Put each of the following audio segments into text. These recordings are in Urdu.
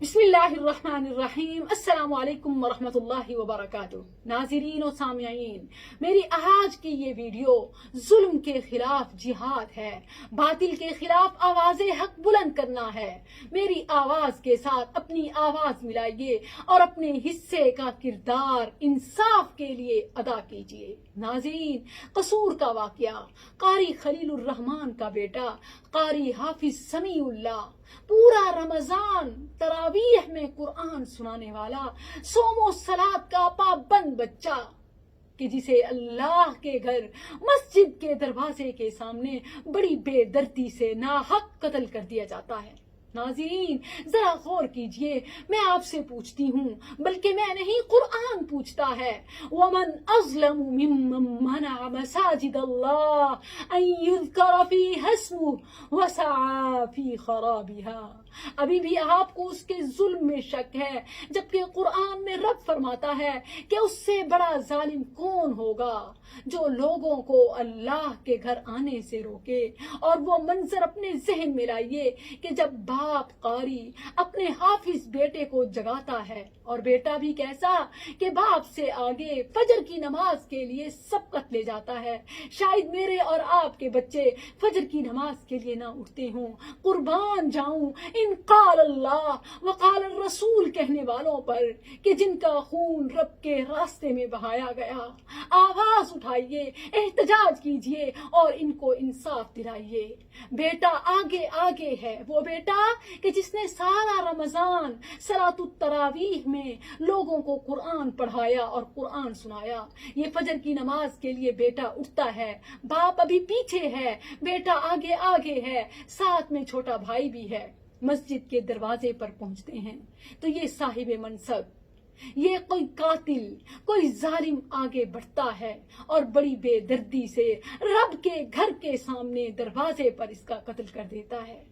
بسم اللہ الرحمن الرحیم۔ السلام علیکم ورحمۃ اللہ وبرکاتہ۔ ناظرین و سامعین، میری آج کی یہ ویڈیو ظلم کے خلاف جہاد ہے، باطل کے خلاف آواز حق بلند کرنا ہے۔ میری آواز کے ساتھ اپنی آواز ملائیے اور اپنے حصے کا کردار انصاف کے لیے ادا کیجیے۔ ناظرین، قصور کا واقعہ، قاری خلیل الرحمن کا بیٹا قاری حافظ سمیع اللہ پورا رمضان تراویح میں قرآن سنانے والا، صوم و صلات کا پابند بچہ کہ جسے اللہ کے گھر مسجد کے دروازے کے سامنے بڑی بے دردی سے ناحق قتل کر دیا جاتا ہے۔ ناظرین، ذرا غور کیجئے، میں آپ سے پوچھتی ہوں، بلکہ میں نہیں قرآن پوچھتا ہے، وَمَنْ أَظْلَمُ مِمَّنْ مَنَعَ مَسَاجِدَ اللَّهِ أَنْ يُذْكَرَ فِيهَا اسْمُهُ وَسَعَى فِي خَرَابِهَا۔ ابھی بھی آپ کو اس کے ظلم میں شک ہے، جبکہ قرآن میں رب فرماتا ہے کہ اس سے بڑا ظالم کون ہوگا جو لوگوں کو اللہ کے گھر آنے سے روکے۔ اور وہ منظر اپنے ذہن میں لائیے کہ جب باپ قاری اپنے حافظ بیٹے کو جگاتا ہے، اور بیٹا بھی کیسا کہ باپ سے آگے فجر کی نماز کے لیے سبقت لے جاتا ہے۔ شاید میرے اور آپ کے بچے فجر کی نماز کے لیے نہ اٹھتے ہوں۔ قربان جاؤں ان قال اللہ وقال الرسول کہنے والوں پر کہ جن کا خون رب کے راستے میں بہایا گیا۔ آواز اٹھائیے، احتجاج کیجئے اور ان کو انصاف دلائیے۔ بیٹا آگے آگے ہے، وہ بیٹا کہ جس نے سارا رمضان صلاۃ التراویح میں لوگوں کو قرآن پڑھایا اور قرآن سنایا۔ یہ فجر کی نماز کے لیے بیٹا اٹھتا ہے، باپ ابھی پیچھے ہے، بیٹا آگے آگے ہے، ساتھ میں چھوٹا بھائی بھی ہے۔ مسجد کے دروازے پر پہنچتے ہیں تو یہ صاحب منصب، یہ کوئی قاتل، کوئی ظالم آگے بڑھتا ہے اور بڑی بے دردی سے رب کے گھر کے سامنے دروازے پر اس کا قتل کر دیتا ہے۔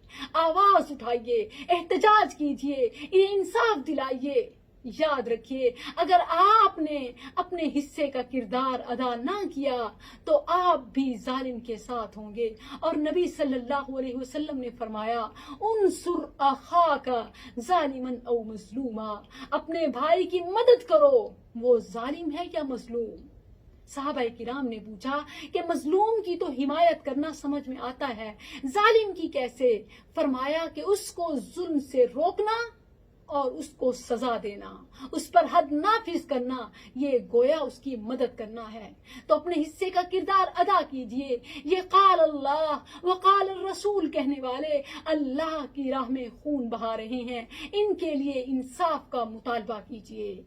آواز اٹھائیے، احتجاج کیجئے، یہ انصاف دلائیے۔ یاد رکھیے، اگر آپ نے اپنے حصے کا کردار ادا نہ کیا تو آپ بھی ظالم کے ساتھ ہوں گے۔ اور نبی صلی اللہ علیہ وسلم نے فرمایا، انصر اخاک ظالما او مظلوما، اپنے بھائی کی مدد کرو، وہ ظالم ہے یا مظلوم۔ صحابہ کرام نے پوچھا کہ مظلوم کی تو حمایت کرنا سمجھ میں آتا ہے، ظالم کی کیسے؟ فرمایا کہ اس کو ظلم سے روکنا اور اس کو سزا دینا، اس پر حد نافذ کرنا، یہ گویا اس کی مدد کرنا ہے۔ تو اپنے حصے کا کردار ادا کیجئے۔ یہ قال اللہ وقال الرسول کہنے والے اللہ کی راہ میں خون بہا رہے ہیں، ان کے لیے انصاف کا مطالبہ کیجئے۔